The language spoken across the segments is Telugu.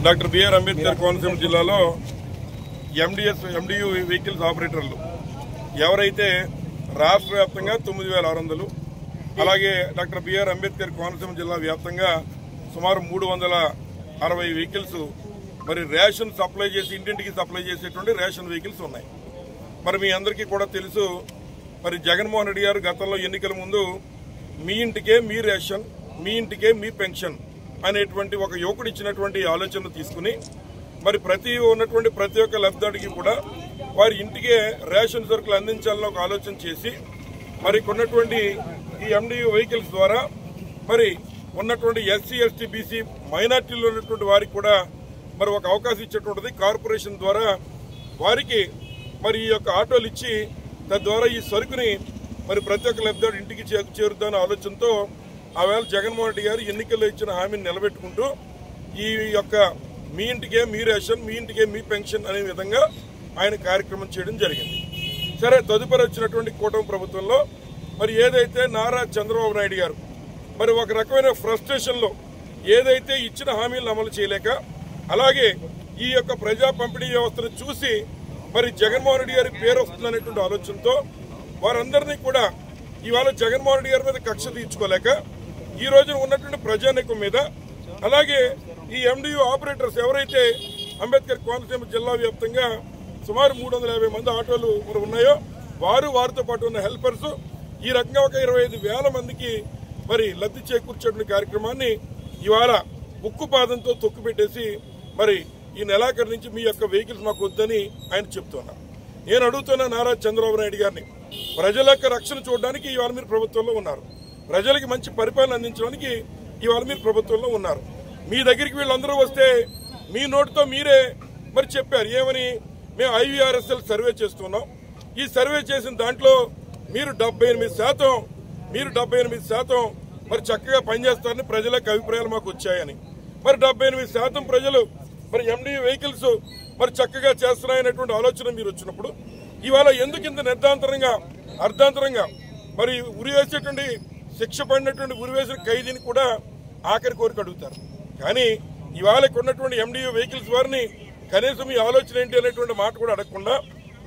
డాక్టర్ బిఆర్ అంబేద్కర్ కోనసీమ జిల్లాలో ఎండియు వెహికల్స్ ఆపరేటర్లు ఎవరైతే రాష్ట్ర వ్యాప్తంగా 9600 అలాగే డాక్టర్ బిఆర్ అంబేద్కర్ కోనసీమ జిల్లా వ్యాప్తంగా సుమారు 360 వెహికల్స్ మరి రేషన్ సప్లై చేసి ఇంటింటికి సప్లై చేసేటువంటి రేషన్ వెహికల్స్ ఉన్నాయి. మరి మీ అందరికీ కూడా తెలుసు, మరి జగన్మోహన్ రెడ్డి గారు గతంలో ఎన్నికల ముందు మీ ఇంటికే మీ రేషన్, మీ ఇంటికే మీ పెన్షన్ అనేటువంటి ఒక యువకుడు ఇచ్చినటువంటి ఆలోచన తీసుకుని మరి ఉన్నటువంటి ప్రతి ఒక్క లబ్ధిదారుడికి కూడా వారి ఇంటికే రేషన్ సరుకులు అందించాలని ఒక ఆలోచన చేసి మరి ఉన్నటువంటి ఈ ఎండియు వెహికల్స్ ద్వారా మరి ఉన్నటువంటి ఎస్సీ ఎస్టీ బీసీ మైనార్టీలో ఉన్నటువంటి వారికి కూడా మరి ఒక అవకాశం ఇచ్చేటువంటిది కార్పొరేషన్ ద్వారా వారికి మరి ఈ యొక్క ఆటోలు ఇచ్చి తద్వారా ఈ సరుకుని మరి ప్రతి ఒక్క లబ్ధిదారుడు ఇంటికి చేరుతానే ఆలోచనతో ఆవేళ జగన్మోహన్ రెడ్డి గారు ఎన్నికల్లో ఇచ్చిన హామీని నిలబెట్టుకుంటూ ఈ యొక్క మీ ఇంటికే మీ రేషన్, మీ ఇంటికే మీ పెన్షన్ అనే విధంగా ఆయన కార్యక్రమం చేయడం జరిగింది. సరే, తదుపరి వచ్చినటువంటి కూటమి ప్రభుత్వంలో మరి ఏదైతే నారా చంద్రబాబు నాయుడు గారు మరి ఒక రకమైన ఫ్రస్ట్రేషన్లో ఏదైతే ఇచ్చిన హామీలను అమలు చేయలేక అలాగే ఈ యొక్క ప్రజా పంపిణీ వ్యవస్థను చూసి మరి జగన్మోహన్ రెడ్డి గారి పేరు వస్తుందనేటువంటి ఆలోచనతో వారందరినీ కూడా ఇవాళ జగన్మోహన్ రెడ్డి గారి మీద కక్ష తీర్చుకోలేక ఈ రోజున ఉన్నటువంటి ప్రజానీకం మీద అలాగే ఈ ఎండియు ఆపరేటర్స్ ఎవరైతే అంబేద్కర్ కోనసీమ జిల్లా వ్యాప్తంగా సుమారు 350 మంది ఆటోలు ఉన్నాయో వారితో పాటు ఉన్న హెల్పర్స్ ఈ రకంగా ఒక 25,000 మందికి మరి లబ్ధి చేకూర్చేటువంటి కార్యక్రమాన్ని ఇవాళ ఉక్కుపాదంతో తొక్కుపెట్టేసి మరి ఈ నెలాఖరు నుంచి మీ యొక్క వెహికల్స్ మాకు వద్దని ఆయన చెప్తున్నారు. నేను అడుగుతున్నా నారా చంద్రబాబు నాయుడు గారిని, ప్రజల యొక్క రక్షణ చూడడానికి ఇవాళ మీరు ప్రభుత్వంలో ఉన్నారు, ప్రజలకి మంచి పరిపాలన అందించడానికి ఇవాళ మీరు ప్రభుత్వంలో ఉన్నారు. మీ దగ్గరికి వీళ్ళందరూ వస్తే మీ నోటితో మీరే మరి చెప్పారు ఏమని, మేము IVRSL సర్వే చేస్తున్నాం, ఈ సర్వే చేసిన దాంట్లో మీరు 78% మరి చక్కగా పనిచేస్తారని ప్రజల యొక్క అభిప్రాయాలు మాకు వచ్చాయని. మరి 78% ప్రజలు మరి ఎండియు వెహికల్స్ మరి చక్కగా చేస్తున్నాయనేటువంటి ఆలోచన మీరు వచ్చినప్పుడు ఇవాళ ఎందుకు ఇంత అర్ధాంతరంగా మరి ఉరివేసేటువంటి శిక్ష పడినటువంటి ఉరివేసిన ఖైదీని కూడా ఆఖరి కోరిక అడుగుతారు. కానీ ఇవాళ ఉన్నటువంటి ఎండియు వెహికల్స్ వారిని కనీసం ఈ ఆలోచన ఏంటి అనేటువంటి మాట కూడా అడగకుండా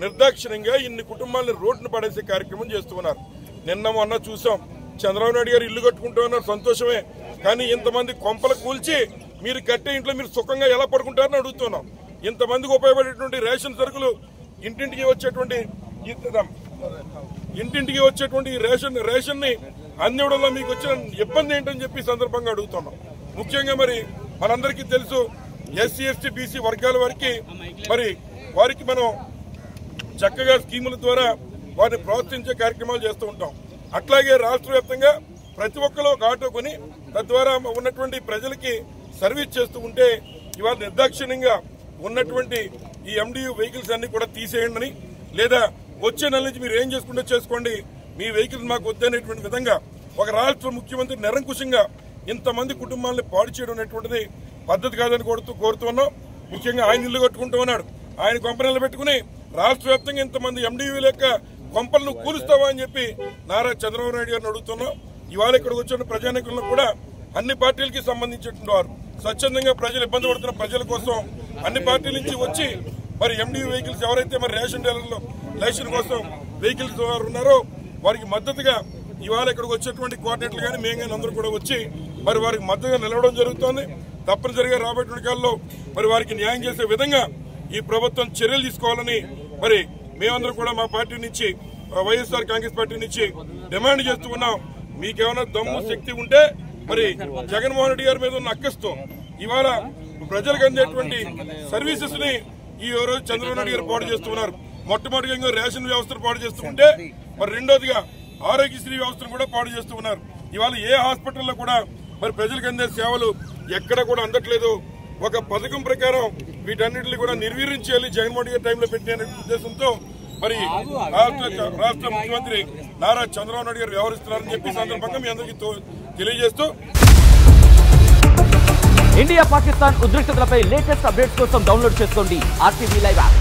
నిర్దాక్షిణ్యంగా ఇన్ని కుటుంబాలను రోడ్డును పడేసే కార్యక్రమం చేస్తున్నారు. నిన్న మొన్న చూసాం, చంద్రబాబు నాయుడు గారు ఇల్లు కట్టుకుంటూ ఉన్నారు, సంతోషమే. కానీ ఇంతమంది కొంపలు కూల్చి మీరు కట్టే ఇంట్లో మీరు సుఖంగా ఎలా పడుకుంటారని అడుగుతున్నాం. ఇంతమందికి ఉపయోగపడేటువంటి రేషన్ సరుకులు ఇంటింటికి వచ్చేటువంటి రేషన్ ని అందివ్వడంలో మీకు వచ్చిన ఇబ్బంది ఏంటని చెప్పి సందర్భంగా అడుగుతున్నాం. ముఖ్యంగా మరి మనందరికీ తెలుసు, ఎస్సీ ఎస్టీ బీసీ వర్గాల వారికి మనం చక్కగా స్కీముల ద్వారా వారిని ప్రోత్సహించే కార్యక్రమాలు చేస్తూ ఉంటాం. అట్లాగే రాష్ట్ర వ్యాప్తంగా ప్రతి ఒక్కరు ఒక ఆటో కొని తద్వారా ఉన్నటువంటి ప్రజలకి సర్వీస్ చేస్తూ ఉంటే ఇవాళ నిర్దాక్షిణ్యంగా ఉన్నటువంటి ఈ ఎండియు వెహికల్స్ అన్ని కూడా తీసేయండి, లేదా వచ్చే నెల నుంచి మీరు ఏం చేసుకుంటే చేసుకోండి, మీ వెహికల్స్ మాకు వద్దనేటువంటి విధంగా ఒక రాష్ట్ర ముఖ్యమంత్రి నిరంకుశంగా ఇంతమంది కుటుంబాలను పాడు చేయడం అనేటువంటిది పద్ధతి కాదని కోరుతున్నాం. ముఖ్యంగా ఆయన ఇల్లు కట్టుకుంటూ ఉన్నాడు, ఆయన కొంపనీళ్ళు పెట్టుకుని రాష్ట్ర వ్యాప్తంగా ఇంతమంది ఎండియు యొక్క కొంపలను కూలుస్తావా అని చెప్పి నారా చంద్రబాబు నాయుడు గారిని అడుగుతున్నాం. ఇవాళ ఇక్కడికి వచ్చిన ప్రజానీకులను కూడా అన్ని పార్టీలకి సంబంధించినటువంటి వారు స్వచ్ఛందంగా ప్రజలు ఇబ్బంది పడుతున్న ప్రజల కోసం అన్ని పార్టీల నుంచి వచ్చి మరి ఎండియు వెహికల్స్ ఎవరైతే మరి రేషన్ డీలర్లు రేషన్ కోసం వెహికల్స్ ఉన్నారో వారికి మద్దతుగా ఇవాళ ఇక్కడికి వచ్చేటువంటి కోఆర్డినేటర్లు కానీ మేము కానీ అందరూ కూడా వచ్చి మరి వారికి మద్దతుగా నిలవడం జరుగుతోంది. తప్పనిసరిగా రాబోయే కాలంలో మరి వారికి న్యాయం చేసే విధంగా ఈ ప్రభుత్వం చర్యలు తీసుకోవాలని మరి మేమందరం కూడా మా పార్టీ నుంచి వైఎస్ఆర్ కాంగ్రెస్ పార్టీ నుంచి డిమాండ్ చేస్తూ ఉన్నాం. మీకేమైనా దమ్ము శక్తి ఉంటే మరి జగన్మోహన్ రెడ్డి గారి మీద ఉన్న అక్కస్తో ఇవాళ ప్రజలకు అందేటువంటి సర్వీసెస్ ని ఈ రోజు చంద్రబాబు నాయుడు గారు పాడు చేస్తున్నారు. మొట్టమొదటిగా రేషన్ వ్యవస్థను పాడు చేస్తూ ఉంటే మరి రెండోదిగా ఆరోగ్యశ్రీ వ్యవస్థను కూడా పాడు చేస్తూ ఉన్నారు. ఇవాళ ఏ హాస్పిటల్లో కూడా మరి ప్రజలకు అందే సేవలు ఎక్కడ కూడా అందట్లేదు. ఒక పథకం ప్రకారం వీటన్నిటిని కూడా నిర్వీర్యం చేయాలి జగన్మోహన్ గారి టైంలో పెట్టిన ఉద్దేశంతో మరి రాష్ట్ర ముఖ్యమంత్రి నారా చంద్రబాబు నాయుడు గారు వ్యవహరిస్తున్నారని చెప్పి సందర్భంగా మీ అందరికీ తెలియజేస్తూ ఇండియా పాకిస్తాన్ ఉద్రిక్తతలపై లేటెస్ట్ అప్డేట్స్ కోసం డౌన్లోడ్ చేసుకోండి RTV Live యాప్.